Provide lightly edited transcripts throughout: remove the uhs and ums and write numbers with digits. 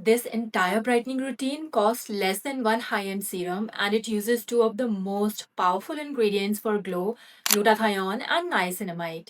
This entire brightening routine costs less than one high-end serum and it uses two of the most powerful ingredients for glow, glutathione and niacinamide.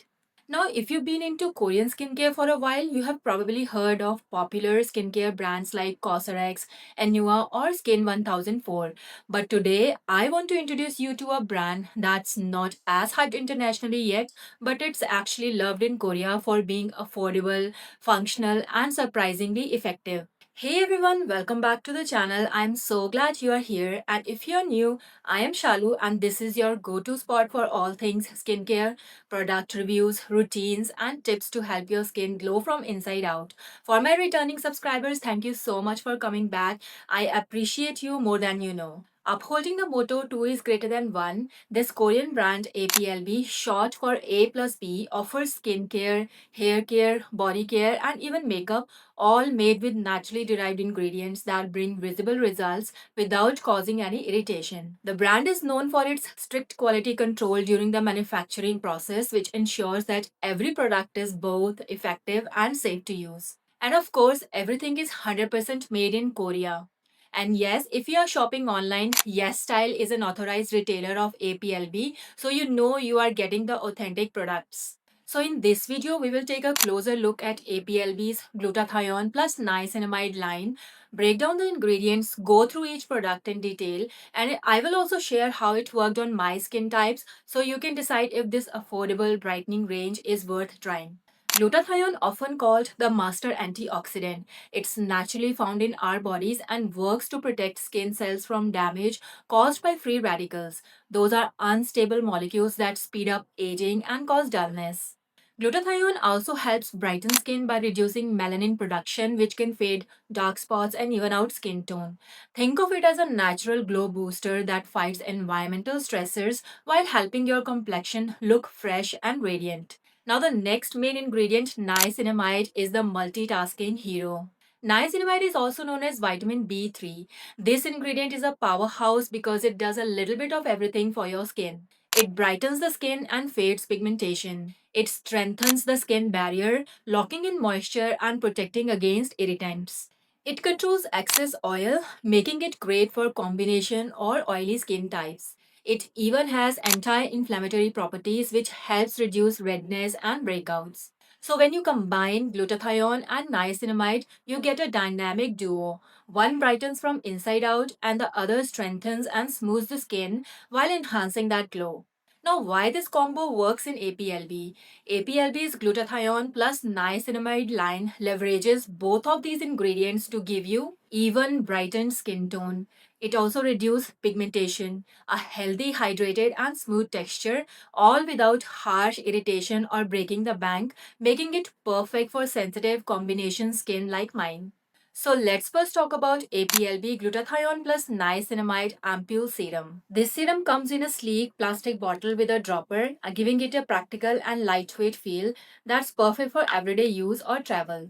Now, if you've been into Korean skincare for a while, you have probably heard of popular skincare brands like Cosrx, Anua, or Skin 1004. But today, I want to introduce you to a brand that's not as hyped internationally yet, but it's actually loved in Korea for being affordable, functional, and surprisingly effective. Hey everyone, welcome back to the channel. I'm so glad you are here. And if you're new, I am Shalu, and this is your go to spot for all things skincare, product reviews, routines, and tips to help your skin glow from inside out. For my returning subscribers, thank you so much for coming back. I appreciate you more than you know. Upholding the motto 2 is greater than 1, this Korean brand APLB, short for A plus B, offers skincare, hair care, body care, and even makeup, all made with naturally derived ingredients that bring visible results without causing any irritation. The brand is known for its strict quality control during the manufacturing process, which ensures that every product is both effective and safe to use. And of course, everything is 100% made in Korea. And yes, if you are shopping online, Yes Style is an authorized retailer of APLB, so you know you are getting the authentic products. So in this video, we will take a closer look at APLB's glutathione plus niacinamide line, break down the ingredients, go through each product in detail, and I will also share how it worked on my skin types so you can decide if this affordable brightening range is worth trying. Glutathione, often called the master antioxidant, it's naturally found in our bodies and works to protect skin cells from damage caused by free radicals. Those are unstable molecules that speed up aging and cause dullness. Glutathione also helps brighten skin by reducing melanin production, which can fade dark spots and even out skin tone. Think of it as a natural glow booster that fights environmental stressors while helping your complexion look fresh and radiant. Now, the next main ingredient, niacinamide, is the multitasking hero. Niacinamide is also known as vitamin B3. This ingredient is a powerhouse because it does a little bit of everything for your skin. It brightens the skin and fades pigmentation. It strengthens the skin barrier, locking in moisture and protecting against irritants. It controls excess oil, making it great for combination or oily skin types. It even has anti-inflammatory properties which helps reduce redness and breakouts. So when you combine glutathione and niacinamide, you get a dynamic duo. One brightens from inside out and the other strengthens and smooths the skin while enhancing that glow. Now, why this combo works in APLB? APLB's glutathione plus niacinamide line leverages both of these ingredients to give you even brightened skin tone. It also reduces pigmentation, a healthy, hydrated, and smooth texture, all without harsh irritation or breaking the bank, making it perfect for sensitive combination skin like mine. So let's first talk about APLB glutathione plus niacinamide ampule serum. This serum comes in a sleek plastic bottle with a dropper, giving it a practical and lightweight feel that's perfect for everyday use or travel.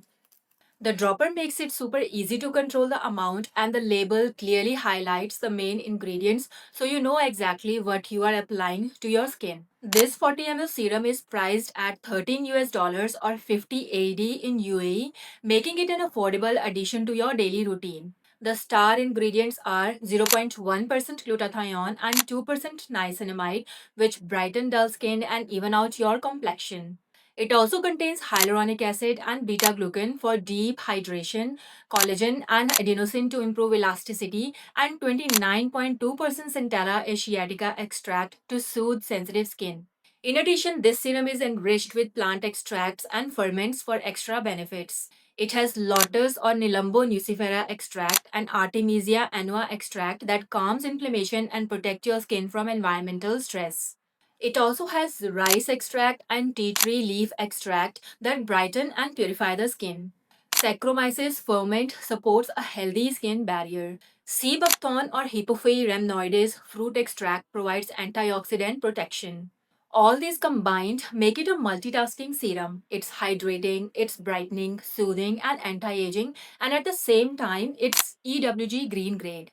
The dropper makes it super easy to control the amount, and the label clearly highlights the main ingredients so you know exactly what you are applying to your skin. This 40 ml serum is priced at 13 US dollars or 50 AD in UAE, making it an affordable addition to your daily routine. The star ingredients are 0.1% glutathione and 2% niacinamide, which brighten dull skin and even out your complexion. It also contains hyaluronic acid and beta glucan for deep hydration, collagen and adenosine to improve elasticity, and 29.2% Centella asiatica extract to soothe sensitive skin. In addition, this serum is enriched with plant extracts and ferments for extra benefits. It has lotus or Nilambo nucifera extract and Artemisia annua extract that calms inflammation and protect your skin from environmental stress. It also has rice extract and tea tree leaf extract that brighten and purify the skin. Saccharomyces ferment supports a healthy skin barrier. Sea buckthorn or Hippophae rhamnoides fruit extract provides antioxidant protection. All these combined make it a multitasking serum. It's hydrating, it's brightening, soothing, and anti aging, and at the same time, it's EWG green grade.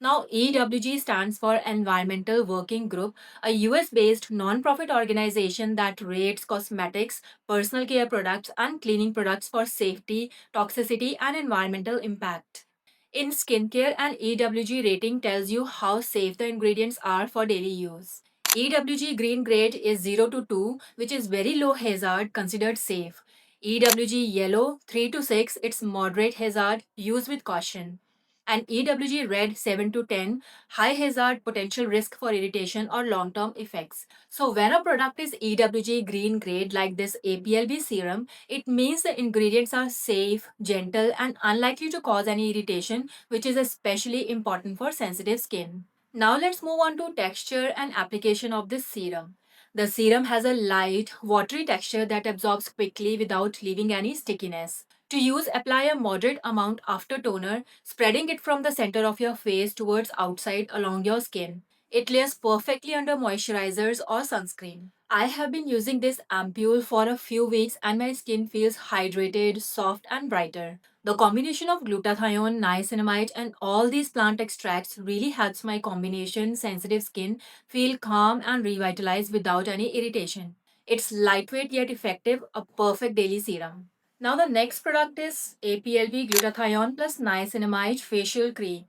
Now, EWG stands for Environmental Working Group, a US based non-profit organization that rates cosmetics, personal care products, and cleaning products for safety, toxicity, and environmental impact. In skincare, an EWG rating tells you how safe the ingredients are for daily use. EWG green grade is 0 to 2, which is very low hazard, considered safe. EWG yellow 3 to 6, it's moderate hazard, use with caution. And EWG red 7 to 10, high hazard, potential risk for irritation or long term effects. So, when a product is EWG green grade like this APLB serum, it means the ingredients are safe, gentle, and unlikely to cause any irritation, which is especially important for sensitive skin. Now let's move on to texture and application of this serum. The serum has a light, watery texture that absorbs quickly without leaving any stickiness. To use, apply a moderate amount after toner, spreading it from the center of your face towards outside along your skin. It layers perfectly under moisturizers or sunscreen. I have been using this ampule for a few weeks and my skin feels hydrated, soft, and brighter. The combination of glutathione, niacinamide, and all these plant extracts really helps my combination sensitive skin feel calm and revitalized without any irritation. It's lightweight yet effective, a perfect daily serum. Now the next product is APLV glutathione plus niacinamide facial cream.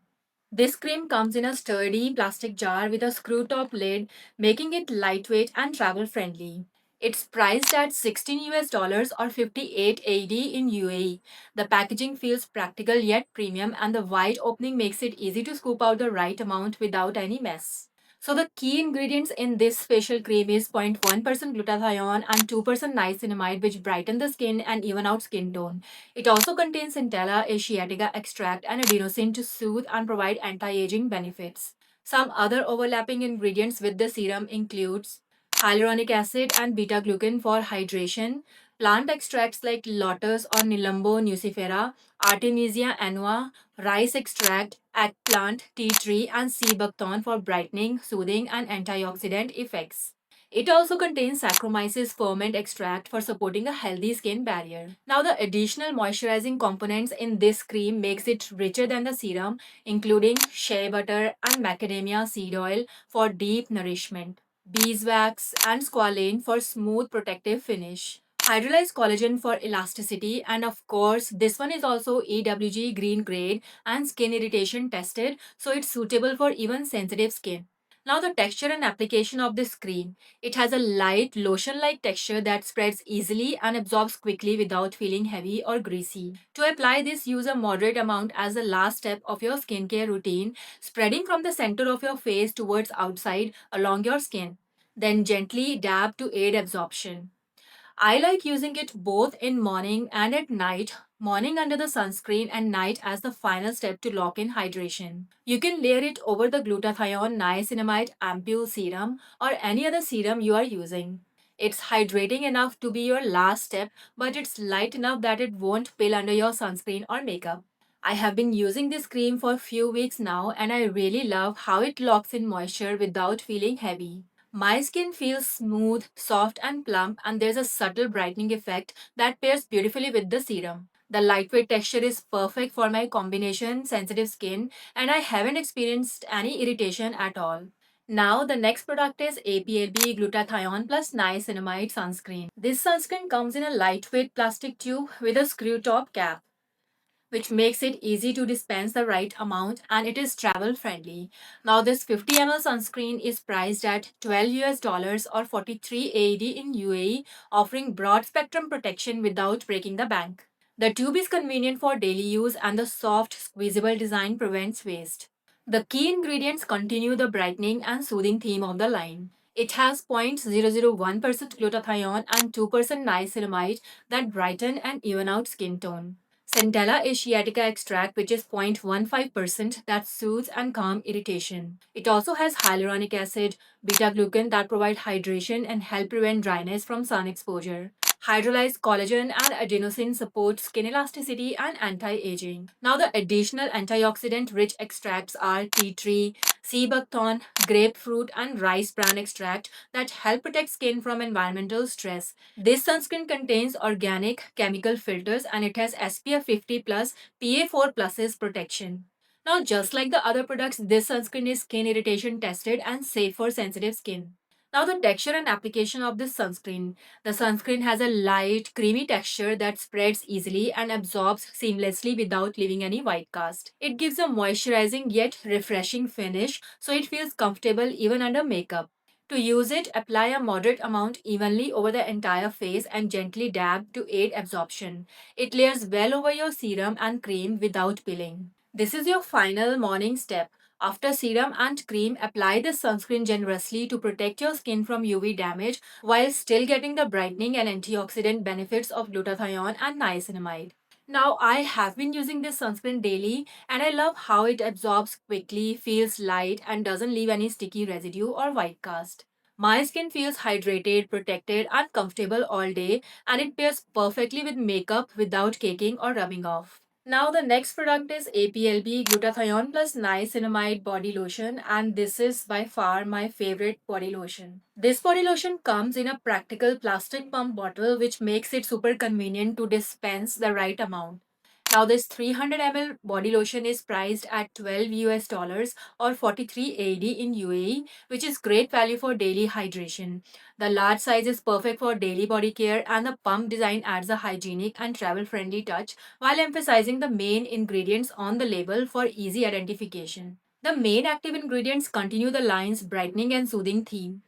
This cream comes in a sturdy plastic jar with a screw top lid, making it lightweight and travel friendly. It's priced at 16 US dollars or 58 AD in UAE. The packaging feels practical yet premium, and the wide opening makes it easy to scoop out the right amount without any mess. So the key ingredients in this facial cream is 0.1% glutathione and 2% niacinamide, which brighten the skin and even out skin tone. It also contains Centella asiatica extract and adenosine to soothe and provide anti-aging benefits. Some other overlapping ingredients with the serum includes hyaluronic acid and beta-glucan for hydration, plant extracts like lotus or Nilambo nucifera, Artemisia annua, rice extract, eggplant, tea tree, and sea buckthorn for brightening, soothing, and antioxidant effects. It also contains Saccharomyces ferment extract for supporting a healthy skin barrier. Now, the additional moisturizing components in this cream makes it richer than the serum, including shea butter and macadamia seed oil for deep nourishment, beeswax and squalane for smooth protective finish, hydrolyzed collagen for elasticity, and of course, this one is also EWG green grade and skin irritation tested, so it's suitable for even sensitive skin. Now, the texture and application of this cream. It has a light, lotion like texture that spreads easily and absorbs quickly without feeling heavy or greasy. To apply this, use a moderate amount as the last step of your skincare routine, spreading from the center of your face towards outside along your skin. Then gently dab to aid absorption. I like using it both in morning and at night, morning under the sunscreen and night as the final step to lock in hydration. You can layer it over the glutathione niacinamide ampule serum or any other serum you are using. It's hydrating enough to be your last step, but it's light enough that it won't pill under your sunscreen or makeup. I have been using this cream for a few weeks now and I really love how it locks in moisture without feeling heavy. My skin feels smooth, soft, and plump, and there's a subtle brightening effect that pairs beautifully with the serum. The lightweight texture is perfect for my combination sensitive skin, and I haven't experienced any irritation at all. Now, the next product is APLB glutathione plus niacinamide sunscreen. This sunscreen comes in a lightweight plastic tube with a screw top cap, which makes it easy to dispense the right amount, and it is travel friendly. Now this 50 ml sunscreen is priced at 12 US dollars or 43 AED in UAE, offering broad spectrum protection without breaking the bank. The tube is convenient for daily use and the soft squeezable design prevents waste. The key ingredients continue the brightening and soothing theme of the line. It has 0.001% glutathione and 2% niacinamide that brighten and even out skin tone. Centella asiatica extract, which is 0.15% that soothes and calm irritation. It also has hyaluronic acid, beta glucan that provide hydration and help prevent dryness from sun exposure. Hydrolyzed collagen and adenosine support skin elasticity and anti-aging. Now the additional antioxidant-rich extracts are tea tree, sea buckthorn, grapefruit, and rice bran extract that help protect skin from environmental stress. This sunscreen contains organic chemical filters and it has SPF 50 plus PA4 pluses protection. Now, just like the other products, this sunscreen is skin irritation tested and safe for sensitive skin. Now, the texture and application of this sunscreen. The sunscreen has a light, creamy texture that spreads easily and absorbs seamlessly without leaving any white cast. It gives a moisturizing yet refreshing finish, so it feels comfortable even under makeup. To use it, apply a moderate amount evenly over the entire face and gently dab to aid absorption. It layers well over your serum and cream without peeling. This is your final morning step. After serum and cream, apply the sunscreen generously to protect your skin from UV damage while still getting the brightening and antioxidant benefits of glutathione and niacinamide. Now, I have been using this sunscreen daily and I love how it absorbs quickly, feels light, and doesn't leave any sticky residue or white cast. My skin feels hydrated, protected, and comfortable all day, and it pairs perfectly with makeup without caking or rubbing off. Now the next product is APLB Glutathione plus Niacinamide Body Lotion, and this is by far my favorite body lotion. This body lotion comes in a practical plastic pump bottle which makes it super convenient to dispense the right amount. Now this 300 ml body lotion is priced at 12 US dollars or 43 AED in UAE, which is great value for daily hydration. The large size is perfect for daily body care and the pump design adds a hygienic and travel friendly touch while emphasizing the main ingredients on the label for easy identification. The main active ingredients continue the line's brightening and soothing theme.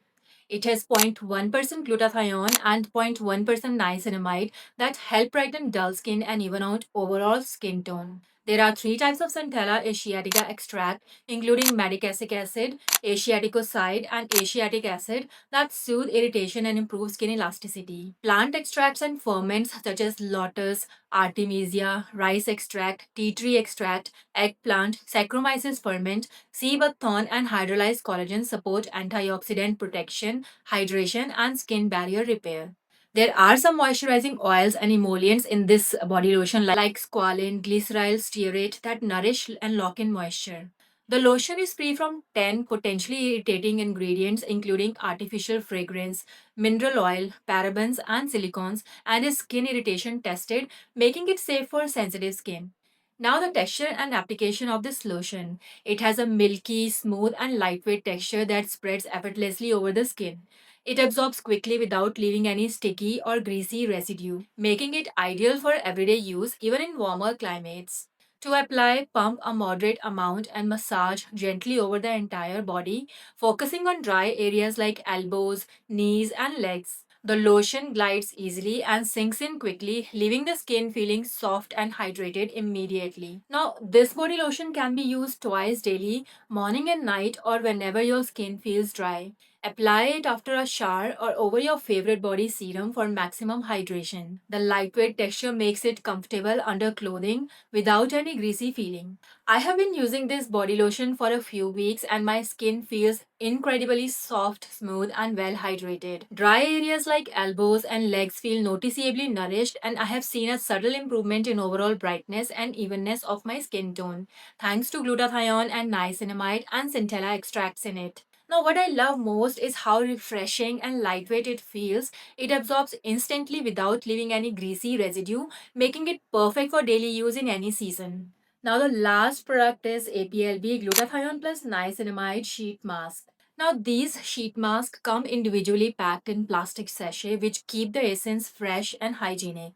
It has 0.1% glutathione and 0.1% niacinamide that help brighten dull skin and even out overall skin tone. There are three types of Centella asiatica extract, including medicacic acid, asiaticoside, and asiatic acid that soothe irritation and improve skin elasticity. Plant extracts and ferments such as lotus, artemisia, rice extract, tea tree extract, eggplant, Saccharomyces ferment, sea buckthorn, and hydrolyzed collagen support antioxidant protection, hydration, and skin barrier repair. There are some moisturizing oils and emollients in this body lotion like squalane, glyceryl stearate that nourish and lock in moisture. The lotion is free from 10 potentially irritating ingredients including artificial fragrance, mineral oil, parabens, and silicones, and is skin irritation tested, making it safe for sensitive skin. Now, the texture and application of this lotion. It has a milky, smooth, and lightweight texture that spreads effortlessly over the skin. It absorbs quickly without leaving any sticky or greasy residue, making it ideal for everyday use even in warmer climates. To apply, pump a moderate amount and massage gently over the entire body, focusing on dry areas like elbows, knees, and legs. The lotion glides easily and sinks in quickly, leaving the skin feeling soft and hydrated immediately. Now, this body lotion can be used twice daily, morning and night, or whenever your skin feels dry. Apply it after a shower or over your favorite body serum for maximum hydration. The lightweight texture makes it comfortable under clothing without any greasy feeling. I have been using this body lotion for a few weeks and my skin feels incredibly soft, smooth, and well hydrated. Dry areas like elbows and legs feel noticeably nourished, and I have seen a subtle improvement in overall brightness and evenness of my skin tone thanks to glutathione and niacinamide and centella extracts in it. Now, what I love most is how refreshing and lightweight it feels. It absorbs instantly without leaving any greasy residue, making it perfect for daily use in any season. Now, the last product is APLB Glutathione plus Niacinamide Sheet Mask. Now, these sheet masks come individually packed in plastic sachet, which keep the essence fresh and hygienic.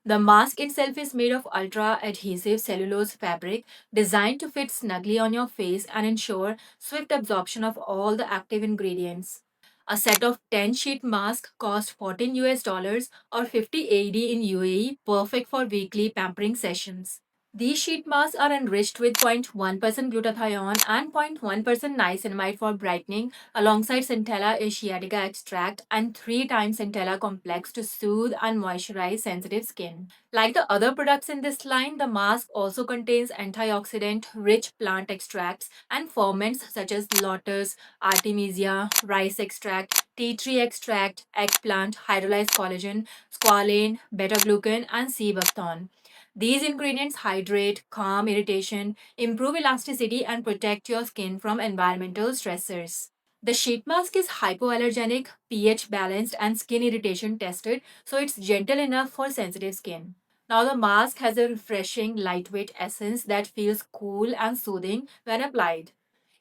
The mask itself is made of ultra adhesive cellulose fabric designed to fit snugly on your face and ensure swift absorption of all the active ingredients. A set of 10 sheet masks cost 14 US dollars or 50 AED in UAE, perfect for weekly pampering sessions. These sheet masks are enriched with 0.1% glutathione and 0.1% niacinamide for brightening, alongside Centella asiatica extract and 3 times Centella complex to soothe and moisturize sensitive skin. Like the other products in this line, the mask also contains antioxidant rich plant extracts and ferments such as lotus, artemisia, rice extract, tea tree extract, eggplant, hydrolyzed collagen, squalane, beta glucan, and sea buckthorn. These ingredients hydrate, calm irritation, improve elasticity, and protect your skin from environmental stressors. The sheet mask is hypoallergenic, pH balanced, and skin irritation tested, so it's gentle enough for sensitive skin. Now, the mask has a refreshing, lightweight essence that feels cool and soothing when applied.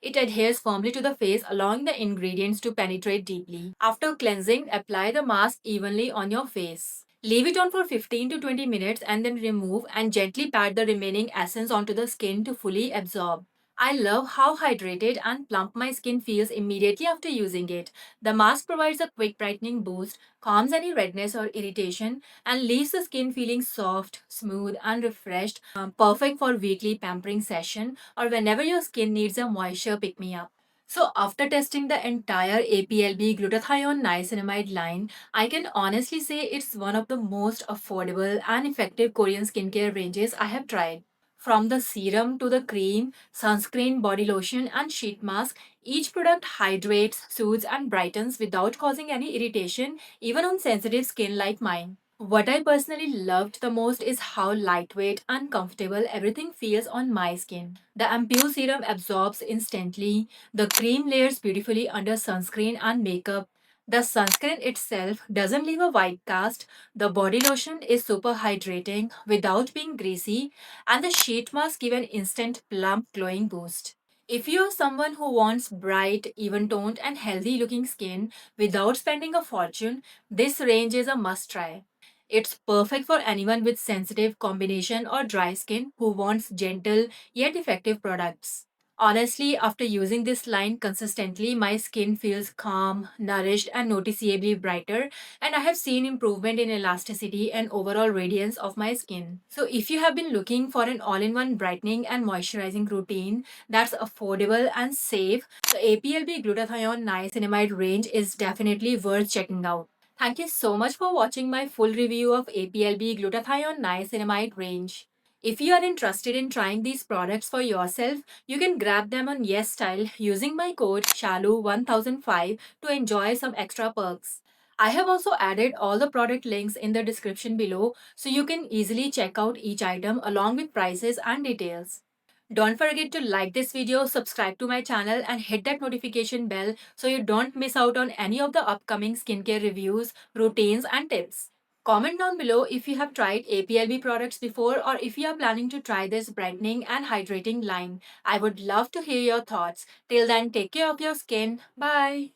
It adheres firmly to the face, allowing the ingredients to penetrate deeply. After cleansing, apply the mask evenly on your face. Leave it on for 15 to 20 minutes and then remove and gently pat the remaining essence onto the skin to fully absorb. I love how hydrated and plump my skin feels immediately after using it. The mask provides a quick brightening boost, calms any redness or irritation, and leaves the skin feeling soft, smooth, and refreshed, perfect for weekly pampering session or whenever your skin needs a moisture pick me up. So, after testing the entire APLB glutathione niacinamide line, I can honestly say it's one of the most affordable and effective Korean skincare ranges I have tried. From the serum to the cream, sunscreen, body lotion, and sheet mask, each product hydrates, soothes, and brightens without causing any irritation, even on sensitive skin like mine. What I personally loved the most is how lightweight and comfortable everything feels on my skin. The Ampoule serum absorbs instantly, the cream layers beautifully under sunscreen and makeup. The sunscreen itself doesn't leave a white cast, the body lotion is super hydrating without being greasy, and the sheet mask give an instant plump glowing boost. If you're someone who wants bright, even toned, and healthy looking skin without spending a fortune, this range is a must try. It's perfect for anyone with sensitive combination or dry skin who wants gentle yet effective products. Honestly, after using this line consistently, my skin feels calm, nourished, and noticeably brighter, and I have seen improvement in elasticity and overall radiance of my skin. So, if you have been looking for an all in one brightening and moisturizing routine that's affordable and safe, the APLB Glutathione Niacinamide range is definitely worth checking out. Thank you so much for watching my full review of APLB Glutathione Niacinamide range. If you are interested in trying these products for yourself, you can grab them on YesStyle using my code SHALU1005 to enjoy some extra perks. I have also added all the product links in the description below so you can easily check out each item along with prices and details. Don't forget to like this video, subscribe to my channel, and hit that notification bell so you don't miss out on any of the upcoming skincare reviews, routines, and tips. Comment down below if you have tried APLB products before or if you are planning to try this brightening and hydrating line. I would love to hear your thoughts. Till then, take care of your skin. Bye.